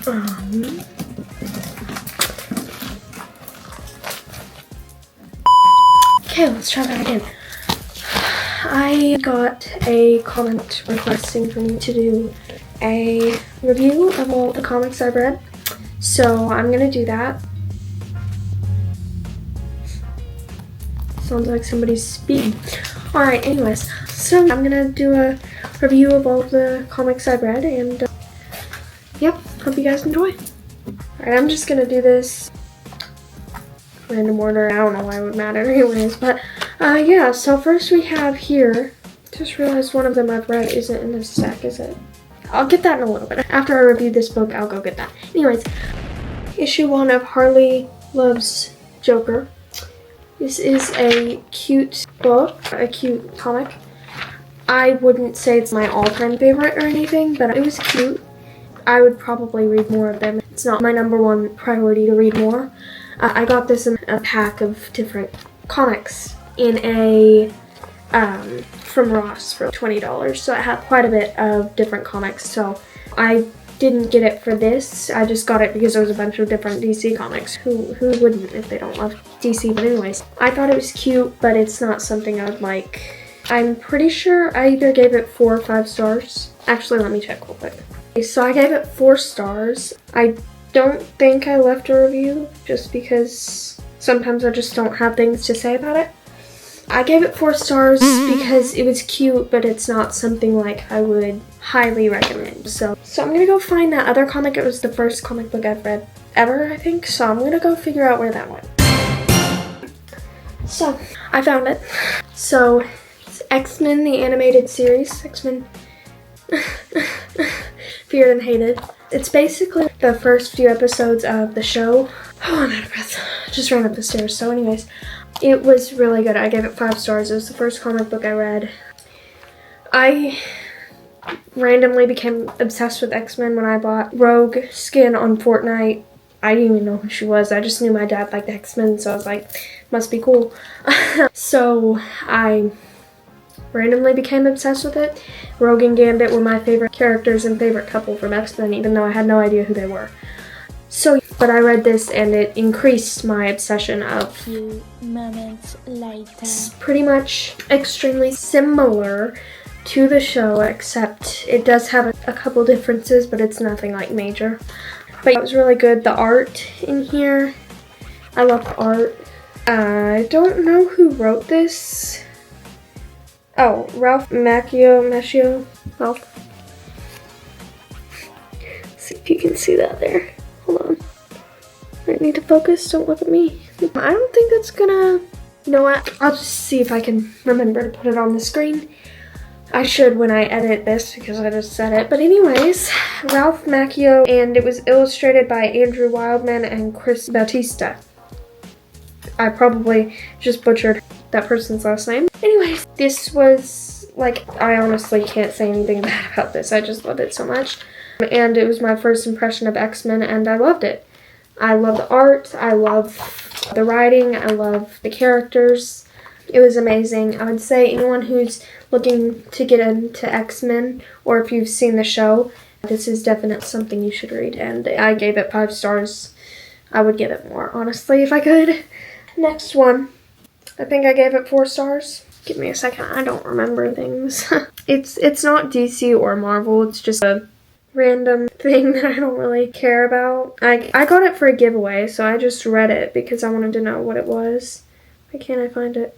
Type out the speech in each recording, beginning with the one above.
Okay, let's try that again. I got a comment requesting for me to do a review of all the comics I've read. So I'm gonna do that. Sounds like somebody's speaking. Alright, anyways, so I'm gonna do a review of all the comics I've read, and yep, hope you guys enjoy. Alright, I'm just gonna do this random order. I don't know why it would matter anyways, but yeah, so first we have here, just realized one of them I've read isn't in this stack, is it? I'll get that in a little bit. After I review this book, I'll go get that. Anyways, issue 1 of Harley Loves Joker. This is a cute book, a cute comic. I wouldn't say it's my all-time favorite or anything, but it was cute. I would probably read more of them. It's not my #1 priority to read more. I got this in a pack of different comics in a from Ross for $20, so it had quite a bit of different comics. So I didn't get it for this. I just got it because there was a bunch of different DC comics. Who wouldn't if they don't love DC? But anyways, I thought it was cute, but it's not something I would like. I'm pretty sure I either gave it 4 or 5 stars. Actually, let me check real quick. Okay, so I gave it 4 stars. I don't think I left a review just because sometimes I just don't have things to say about it. I gave it 4 stars because it was cute, but it's not something like I would highly recommend. So I'm gonna go find that other comic. It was the first comic book I've read ever, I think. So I'm gonna go figure out where that went. So I found it. So it's X-Men, the animated series. X-Men Feared and Hated. It's basically the first few episodes of the show. Oh, I'm out of breath. Just ran up the stairs. So anyways, it was really good. I gave it 5 stars. It was the first comic book I read. I randomly became obsessed with X-Men when I bought Rogue skin on Fortnite. I didn't even know who she was. I just knew my dad liked X-Men, so I was like, must be cool. So I randomly became obsessed with it. Rogue and Gambit were my favorite characters and favorite couple from X-Men, even though I had no idea who they were. So, but I read this and it increased my obsession of. A few moments later. It's pretty much extremely similar to the show, except it does have a couple differences, but it's nothing like major. But it was really good. The art in here, I love the art. I don't know who wrote this. Oh, Ralph Macchio. Ralph. See if you can see that there. Hold on. I need to focus. Don't look at me. I don't think that's gonna. You know what? I'll just see if I can remember to put it on the screen. I should when I edit this because I just said it. But anyways, Ralph Macchio, and it was illustrated by Andrew Wildman and Chris Bautista. I probably just butchered that person's last name. Anyways, this was, like, I honestly can't say anything bad about this. I just loved it so much. And it was my first impression of X-Men, and I loved it. I love the art, I love the writing, I love the characters. It was amazing. I would say anyone who's looking to get into X-Men, or if you've seen the show, this is definitely something you should read. And I gave it 5 stars. I would give it more, honestly, if I could. Next one. I think I gave it 4 stars. Give me a second. I don't remember things. It's not DC or Marvel. It's just a random thing that I don't really care about. I got it for a giveaway, so I just read it because I wanted to know what it was. Why can't I find it?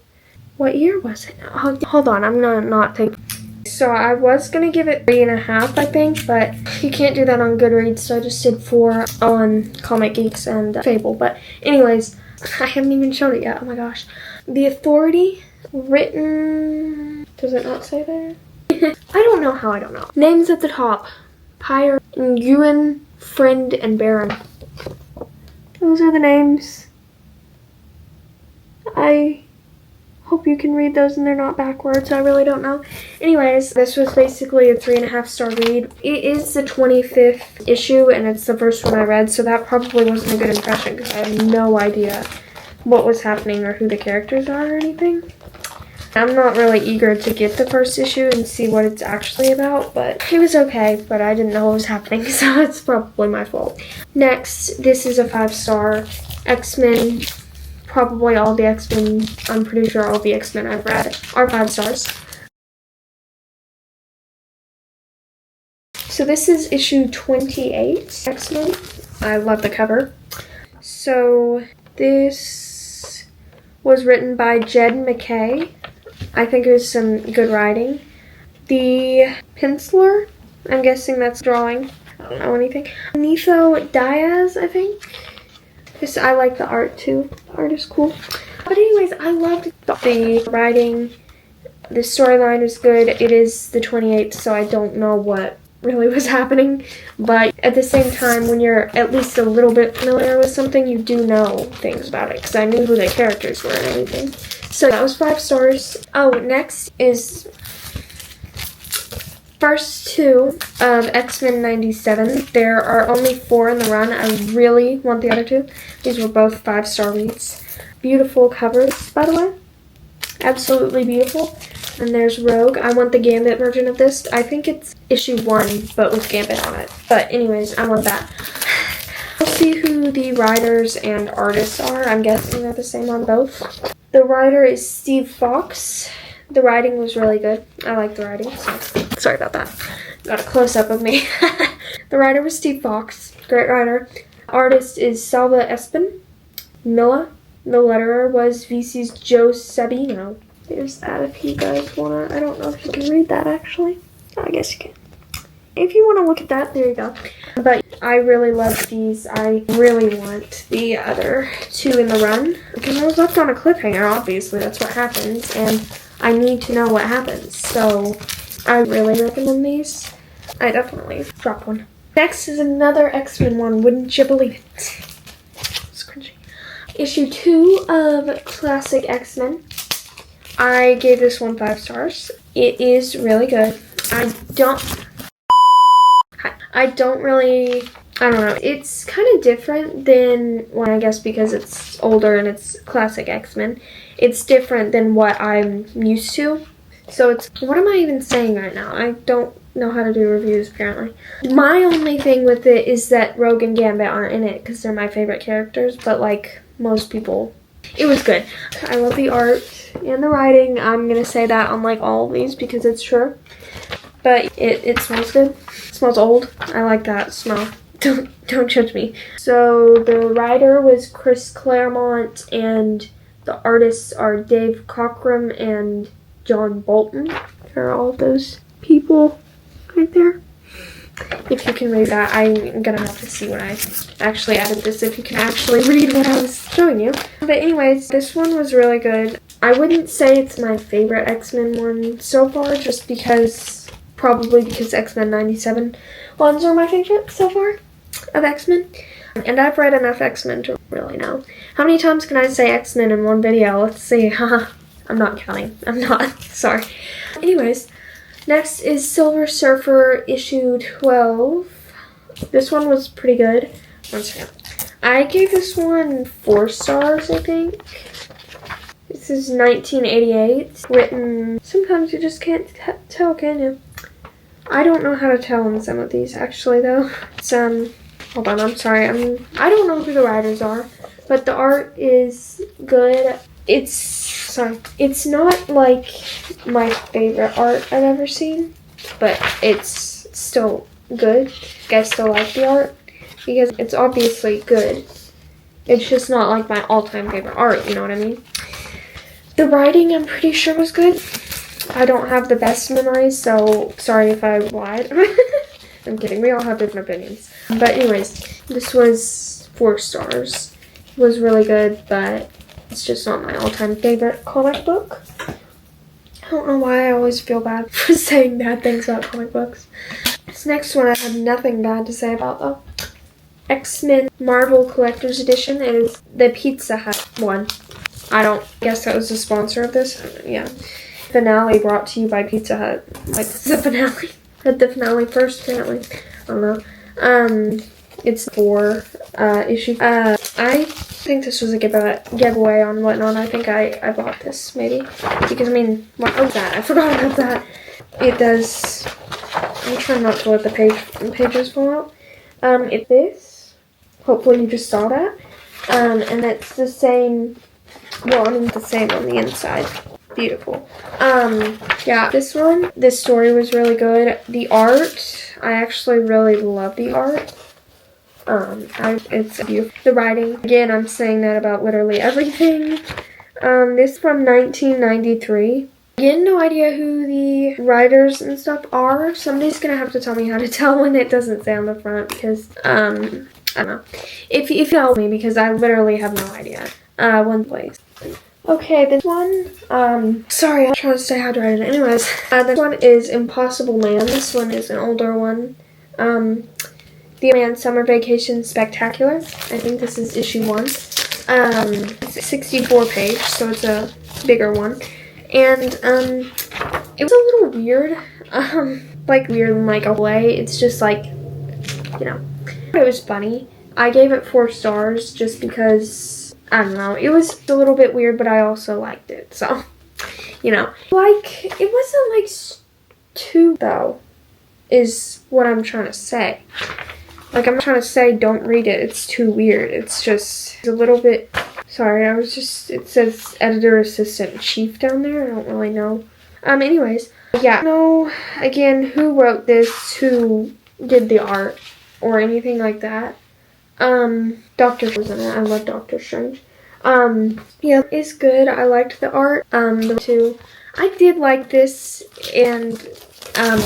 What year was it? Oh, hold on, I'm not thinking. So I was gonna give it 3.5, I think, but you can't do that on Goodreads, so I just did 4 on Comic Geeks and Fable. But anyways, I haven't even showed it yet. Oh my gosh. The Authority, written. Does it not say there? I don't know how I don't know. Names at the top: Pyre, Ewan, Friend, and Baron. Those are the names. I hope you can read those and they're not backwards. I really don't know. Anyways, this was basically a 3.5 star read. It is the 25th issue and it's the first one I read, so that probably wasn't a good impression because I have no idea what was happening or who the characters are or anything. I'm not really eager to get the first issue and see what it's actually about, but it was okay, but I didn't know what was happening, so it's probably my fault. Next, this is a 5-star. X-Men, probably all the X-Men, I'm pretty sure all the X-Men I've read are 5 stars. So this is issue 28, X-Men. I love the cover. So this was written by Jed McKay. I think it was some good writing. The penciler, I'm guessing that's drawing. I don't know anything. Nifo Diaz, I think. I like the art too. The art is cool. But anyways, I loved the writing. The storyline is good. It is the 28th, so I don't know what really was happening. But at the same time, when you're at least a little bit familiar with something, you do know things about it. Because I knew who the characters were and everything. So that was 5 stars. Oh, next is first 2 of X-Men 97. There are only 4 in the run. I really want the other 2. These were both 5-star reads. Beautiful covers, by the way. Absolutely beautiful. And there's Rogue. I want the Gambit version of this. I think it's issue 1, but with Gambit on it. But anyways, I want that. We'll see who the writers and artists are. I'm guessing they're the same on both. The writer is Steve Fox. The writing was really good. I like the writing, so sorry about that. Got a close-up of me. The writer was Steve Fox. Great writer. Artist is Salva Espin. Milla. The letterer was VC's Joe Sabino. There's that if you guys wanna. I don't know if you can read that actually. I guess you can. If you want to look at that, there you go. But I really love these. I really want the other 2 in the run. Because I was left on a cliffhanger, obviously. That's what happens. And I need to know what happens. So I really recommend these. I definitely dropped one. Next is another X-Men one. Wouldn't you believe it? It's cringy. Issue 2 of Classic X-Men. I gave this one 5 stars. It is really good. I don't know. It's kind of different than, well, I guess because it's older and it's Classic X-Men. It's different than what I'm used to. So it's, what am I even saying right now? I don't know how to do reviews, apparently. My only thing with it is that Rogue and Gambit aren't in it because they're my favorite characters, but like most people, it was good. I love the art and the writing. I'm going to say that on like all of these because it's true. But it smells good. It smells old. I like that smell. Don't judge me. So the writer was Chris Claremont and the artists are Dave Cockrum and John Bolton. There are all those people right there. If you can read that, I'm gonna have to see when I actually added this if you can actually read what I was showing you. But anyways, this one was really good. I wouldn't say it's my favorite X-Men one so far, just because, probably because X-Men 97 ones are my favorite so far of X-Men. And I've read enough X-Men to really know. How many times can I say X-Men in one video? Let's see. Haha. I'm not counting. I'm not. Sorry. Anyways, next is Silver Surfer issue 12. This one was pretty good. One second. I gave this one 4 stars, I think. This is 1988. Written. Sometimes you just can't tell, can you? I don't know how to tell in some of these, actually, though. It's, hold on, I'm sorry. I don't know who the writers are, but the art is good. It's not like my favorite art I've ever seen, but it's still good. I still like the art because it's obviously good. It's just not like my all-time favorite art, you know what I mean? The writing, I'm pretty sure, was good. I don't have the best memories, so sorry if I lied. I'm kidding, we all have different opinions. But anyways, this was 4 stars. It was really good, but it's just not my all-time favorite comic book. I don't know why I always feel bad for saying bad things about comic books. This next one I have nothing bad to say about, though. X-Men Marvel Collector's Edition is the Pizza Hut one. I don't guess that was the sponsor of this. Yeah. Finale brought to you by Pizza Hut. Like, this is the finale. Had the finale first, apparently. I don't know. It's 4 issues. I think this was a giveaway on Whatnot. I think I bought this, maybe. Because, I mean, what was that? I forgot about that. It does... I'm trying not to let the pages fall out. It's this. Hopefully you just saw that. And it's the same... Well, I mean, the same on the inside. Beautiful. Yeah, this story was really good. The art, I actually really love the art. It's beautiful. The writing, again, I'm saying that about literally everything. This is from 1993. Again, no idea who the writers and stuff are. Somebody's gonna have to tell me how to tell when it doesn't say on the front, because, I don't know. If you tell me, because I literally have no idea. One place. Okay, this one, sorry, I'm trying to stay hydrated. Anyways, this one is Impossible Man. This one is an older one. The Man Summer Vacation Spectacular. I think this is issue 1. It's a 64 page, so it's a bigger one. And, it was a little weird. Like weird in like a way. It's just like, you know, it was funny. I gave it 4 stars just because, I don't know, it was a little bit weird, but I also liked it, so, you know. Like, it wasn't, like, too, though, is what I'm trying to say. Like, I'm not trying to say don't read it, it's too weird. It's just a little bit, sorry, it says editor assistant chief down there, I don't really know. Anyways, yeah, no, again, who wrote this, who did the art, or anything like that. Doctor was in it. I love Doctor Strange. Yeah, it's good. I liked the art. The two. I did like this, and, I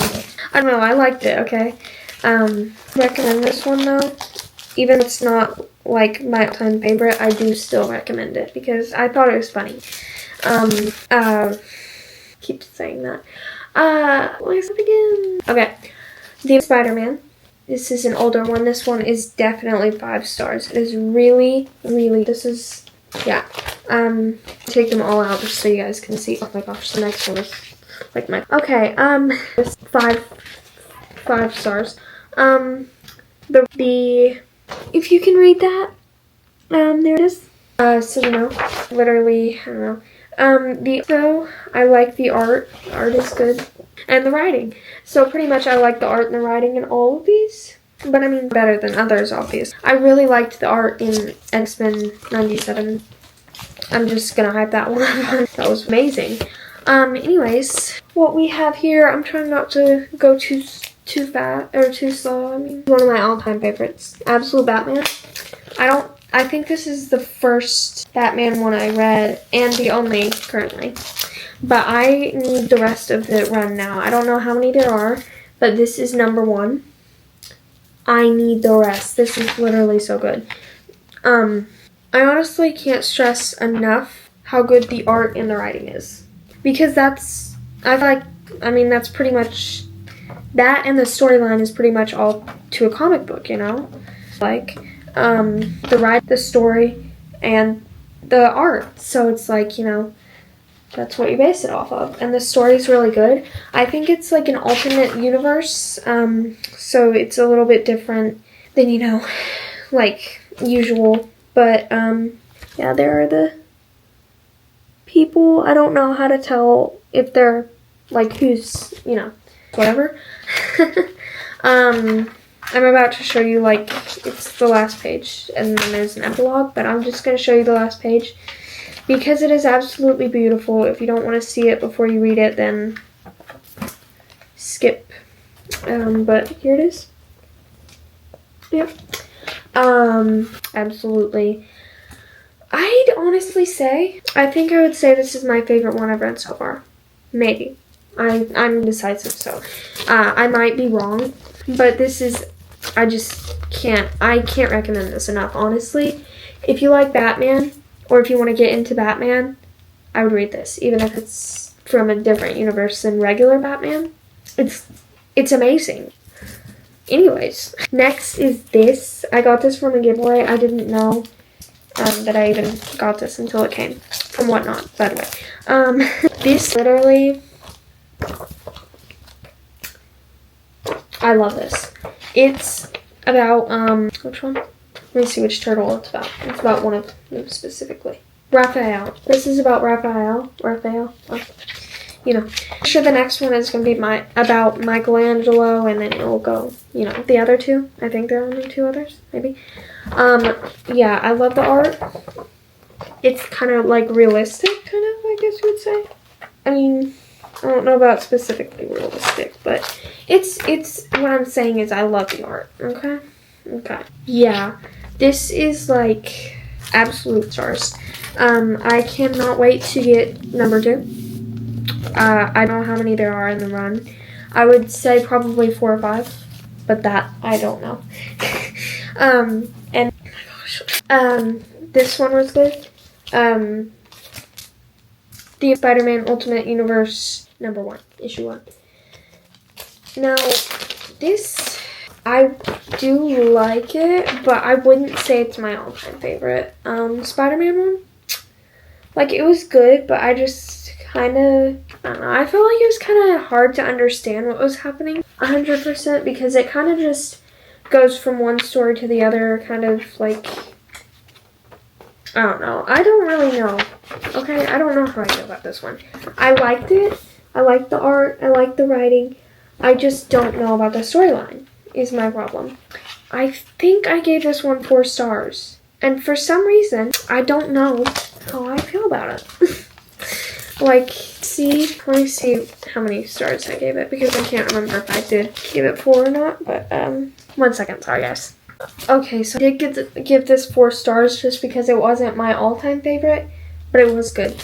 don't know, I liked it, okay? Recommend this one, though. Even if it's not, like, my all-time favorite, I do still recommend it, because I thought it was funny. Keep saying that. What is it again? Okay. The Spider-Man. This is an older one. This one is definitely 5 stars. It is really, really, this is, yeah. Take them all out just so you guys can see. Oh my gosh, the next one is like my, okay, it's 5 stars. If you can read that, there it is. So, you know, literally, I don't know. So, I like the art. The art is good. And the writing. So pretty much I like the art and the writing in all of these. But I mean better than others, obviously. I really liked the art in X-Men 97. I'm just gonna hype that one up. That was amazing. Anyways, what we have here, I'm trying not to go too fast or too slow. I mean, one of my all-time favorites. Absolute Batman. I think this is the first Batman one I read, and the only currently. But I need the rest of the run now. I don't know how many there are, but this is number 1. I need the rest. This is literally so good. I honestly can't stress enough how good the art and the writing is. Because that's pretty much, that and the storyline is pretty much all to a comic book, you know? Like, the story, and the art. So it's like, you know, that's what you base it off of. And the story's really good. I think it's like an alternate universe. So it's a little bit different than, you know, like usual. But, yeah, there are the people. I don't know how to tell if they're, like, who's, you know, whatever. I'm about to show you, like, it's the last page, and then there's an epilogue, but I'm just going to show you the last page, because it is absolutely beautiful. If you don't want to see it before you read it, then skip. But here it is. Yep. Absolutely. I'd honestly say, I think I would say this is my favorite one I've read so far. Maybe. I'm indecisive, so I might be wrong, but this is, I can't recommend this enough, honestly. If you like Batman, or if you want to get into Batman, I would read this, even if it's from a different universe than regular Batman. It's amazing. Anyways, next is this. I got this from a giveaway. I didn't know that I even got this until it came from Whatnot, by the way. This literally, I love this. It's about, which one? Let me see which turtle it's about. It's about one of them specifically. Raphael. This is about Raphael. Oh, you know. I'm sure the next one is going to be about Michelangelo, and then it'll go, you know, the other two. I think there are only 2 others, maybe. Yeah, I love the art. It's kind of like realistic, kind of, I guess you would say. I mean, I don't know about specifically realistic, but it's what I'm saying is I love the art, okay? Okay. Yeah, this is like absolute stars. I cannot wait to get number 2. I don't know how many there are in the run. I would say probably 4 or 5, but that I don't know. And oh my gosh, this one was good. The Spider-Man Ultimate Universe number 1, issue 1. Now, this, I do like it, but I wouldn't say it's my all-time favorite. Spider-Man one, like, it was good, but I just kind of, I don't know, I feel like it was kind of hard to understand what was happening 100% because it kind of just goes from one story to the other, kind of like, I don't know. I don't really know. Okay, I don't know how I feel about this one. I liked it. I liked the art. I liked the writing. I just don't know about the storyline is my problem. I think I gave this one 4 stars. And for some reason, I don't know how I feel about it. Like, let me see how many stars I gave it because I can't remember if I did give it 4 or not. But, 1 second. Sorry, guys. Okay, so I did give this 4 stars just because it wasn't my all-time favorite, but it was good.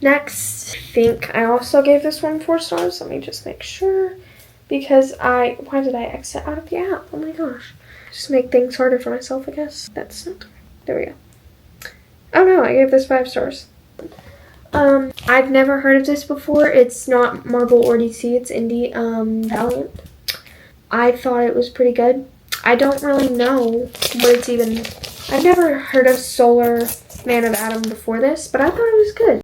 Next, I think I also gave this one 4 stars. Let me just make sure, because why did I exit out of the app? Oh my gosh. Just make things harder for myself, I guess. That's not, there we go. Oh no, I gave this 5 stars. I've never heard of this before. It's not Marvel or DC, it's indie, Valiant. I thought it was pretty good. I don't really know what it's even, I've never heard of Solar Man of Atom before this, but I thought it was good.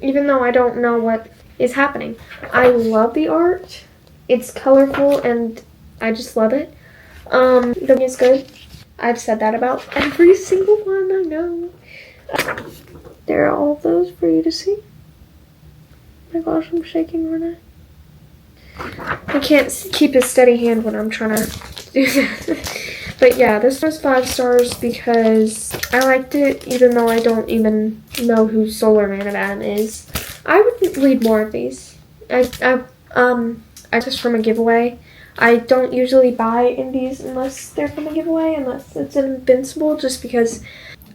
Even though I don't know what is happening. I love the art. It's colorful and I just love it. The movie is good. I've said that about every single one, I know. There are all of those for you to see. Oh my gosh, I'm shaking right now. I can't keep a steady hand when I'm trying to do that. But yeah, this was 5 stars because I liked it, even though I don't even know who Solar Man of Atom is. I would read more of these. I just from a giveaway. I don't usually buy indies unless they're from a giveaway, unless it's Invincible, just because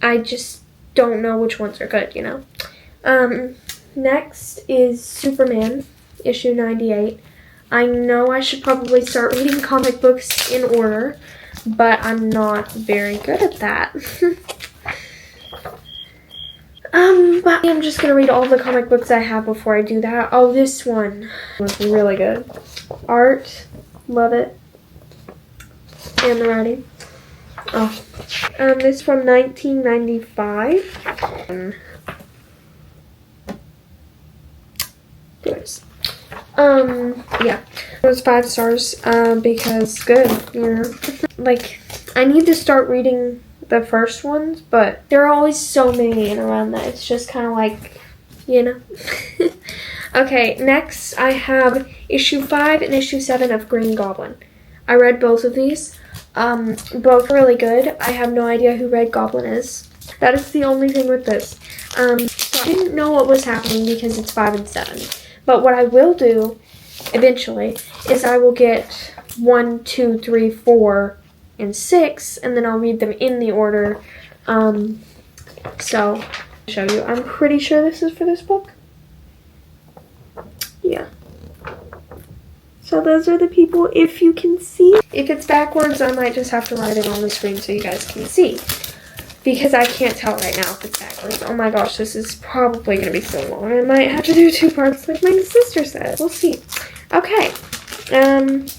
I just don't know which ones are good, you know. Next is Superman, issue 98. I know I should probably start reading comic books in order, but I'm not very good at that. But I'm just gonna read all the comic books I have before I do that. Oh, this one was really good. Art, love it. And the writing. Oh. This from 1995. There's. Yeah. It was 5 stars, because good, you know. Like, I need to start reading the first ones, but there are always so many in around that it's just kind of like, you know. Okay, next I have issue 5 and issue 7 of Green Goblin. I read both of these. Both really good. I have no idea who Red Goblin is. That is the only thing with this. So I didn't know what was happening because it's 5 and 7. But what I will do eventually is I will get 1, 2, 3, 4, and 6, and then I'll read them in the order. So I'll show you. I'm pretty sure this is for this book. Yeah. So those are the people, if you can see. If it's backwards, I might just have to write it on the screen so you guys can see. Because I can't tell right now if it's backwards. Oh my gosh, this is probably going to be so long. I might have to do 2 parts like my sister said. We'll see. Okay.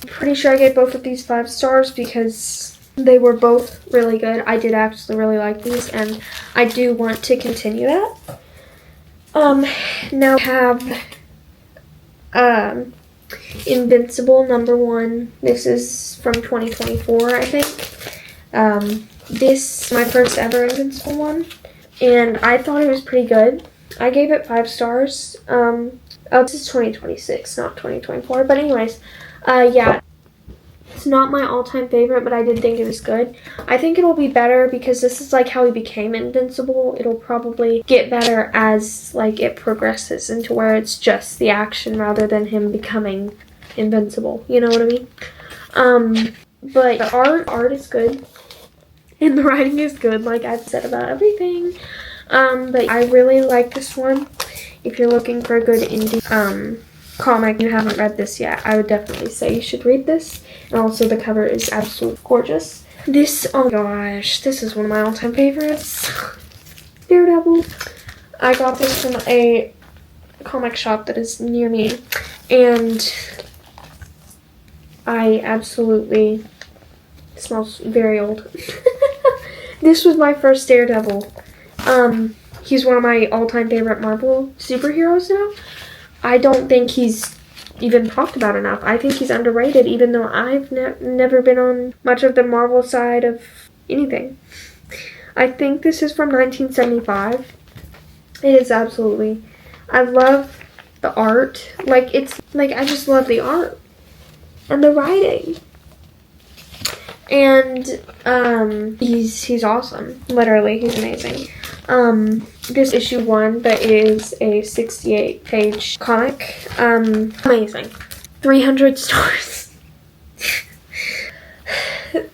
Pretty sure I gave both of these 5 stars because they were both really good. I did actually really like these, and I do want to continue that. Now I have Invincible #1. This is from 2024, I think. This is my first ever Invincible one, and I thought it was pretty good. I gave it 5 stars. Oh, this is 2026, not 2024. But anyways, yeah. It's not my all-time favorite, but I did think it was good. I think it'll be better because this is like how he became invincible. It'll probably get better as like it progresses into where it's just the action rather than him becoming invincible. You know what I mean? But the art is good. And the writing is good, like I've said about everything. But I really like this one. If you're looking for a good indie comic, you haven't read this yet, I would definitely say you should read this. And also the cover is absolutely gorgeous. This, oh gosh, this is one of my all-time favorites. Daredevil. I got this from a comic shop that is near me, and I absolutely, it smells very old. This was my first Daredevil. He's one of my all-time favorite Marvel superheroes now. I don't think he's even talked about enough. I think he's underrated, even though I've never been on much of the Marvel side of anything. I think this is from 1975. It is absolutely, I love the art. Like, it's, like, I just love the art. And the writing. And, he's awesome. Literally, he's amazing. This issue 1, that is a 68-page comic. Amazing. 300 stars. Okay,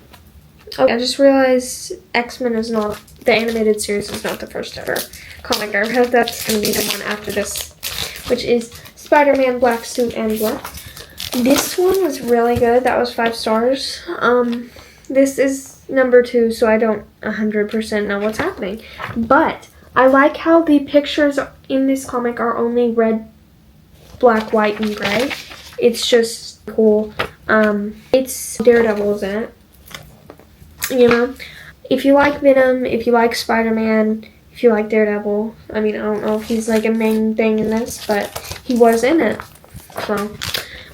I just realized X-Men is not, the animated series is not the first ever comic I read. That's going to be the one after this, which is Spider-Man Black Suit and Blood. This one was really good. That was 5 stars. This is #2, so I don't 100% know what's happening. But I like how the pictures in this comic are only red, black, white, and gray. It's just cool. It's Daredevil's in it. You know? If you like Venom, if you like Spider-Man, if you like Daredevil, I mean, I don't know if he's like a main thing in this, but he was in it. So,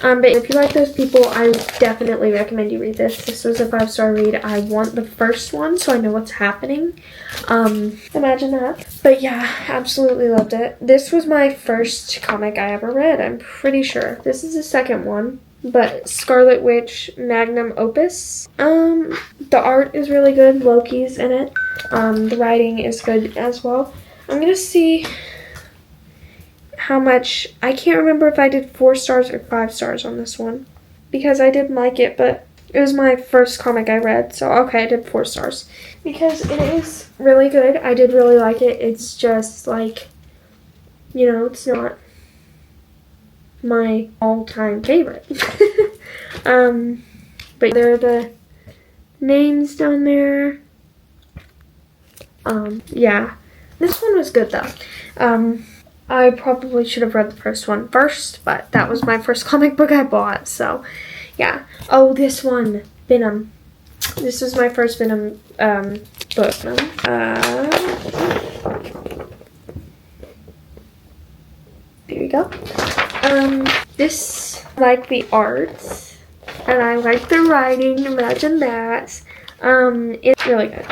but if you like those people, I definitely recommend you read this. This was a 5-star read. I want the first one so I know what's happening. Imagine that. But yeah, absolutely loved it. This was my first comic I ever read, I'm pretty sure. This is the second one, but Scarlet Witch Magnum Opus. The art is really good. Loki's in it. The writing is good as well. I'm gonna see how much, I can't remember if I did 4 stars or 5 stars on this one, because I didn't like it, but it was my first comic I read, so okay, I did 4 stars, because it is really good. I did really like it. It's just like, you know, it's not my all-time favorite. But there are the names down there. Yeah, this one was good though. I probably should have read the first one first, but that was my first comic book I bought, so yeah. Oh, this one, Venom. This was my first Venom book. There you go. This, I like the art, and I like the writing, imagine that. It's really good.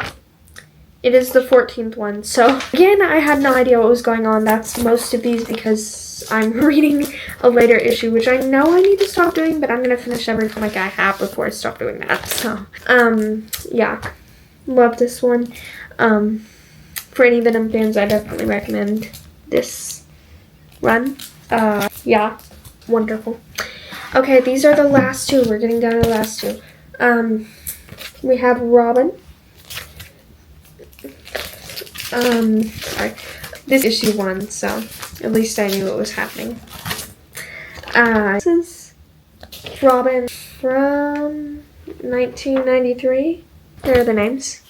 It is the 14th one. So, again, I had no idea what was going on. That's most of these because I'm reading a later issue, which I know I need to stop doing, but I'm going to finish every comic I have before I stop doing that. So, yeah. Love this one. For any Venom fans, I definitely recommend this run. Yeah. Wonderful. Okay, these are the last 2. We're getting down to the last 2. We have Robin. Sorry. This issue 1, so at least I knew what was happening. This is Robin from 1993. There are the names.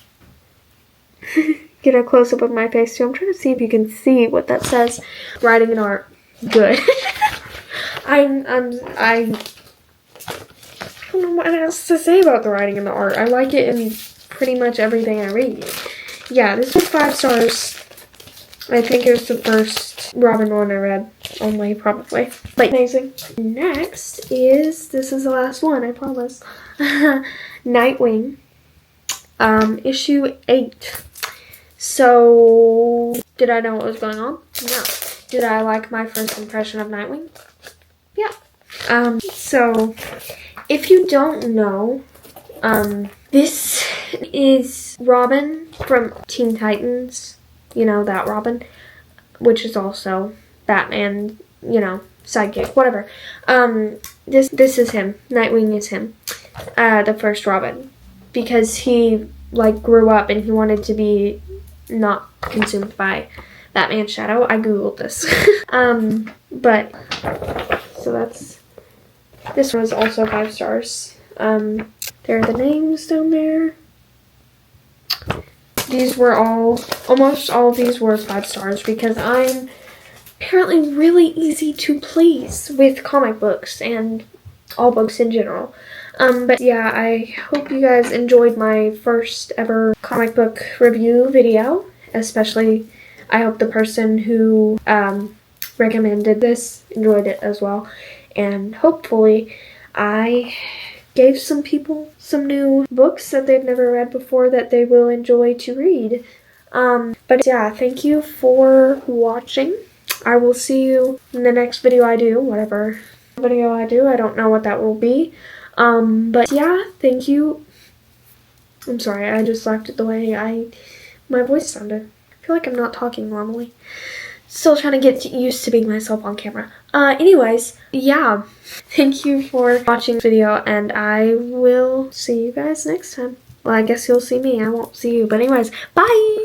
Get a close-up of my face too. I'm trying to see if you can see what that says. Writing and art. Good. I don't know what else to say about the writing and the art. I like it in pretty much everything I read. Yeah, this was 5 stars. I think it was the first Robin one I read. only, probably. But amazing. Next is, this is the last one, I promise. Nightwing. Issue 8. So, did I know what was going on? No. Did I like my first impression of Nightwing? Yeah. So, if you don't know, this is Robin from Teen Titans. You know, that Robin. Which is also Batman, you know, sidekick, whatever. This is him. Nightwing is him. The first Robin. Because he, like, grew up and he wanted to be not consumed by Batman's shadow. I googled this. But, so that's, this one was also 5 stars. There are the names down there. These were almost all of these were 5 stars because I'm apparently really easy to please with comic books and all books in general. But yeah, I hope you guys enjoyed my first ever comic book review video. Especially, I hope the person who recommended this enjoyed it as well. And hopefully, I gave some people some new books that they've never read before that they will enjoy to read. But yeah, thank you for watching. I will see you in the next video I do, whatever video I do. I don't know what that will be. But yeah, thank you. I'm sorry, I just left it the way my voice sounded. I feel like I'm not talking normally. Still trying to get used to being myself on camera. Anyways, yeah. Thank you for watching this video, and I will see you guys next time. Well, I guess you'll see me. I won't see you. But anyways, bye!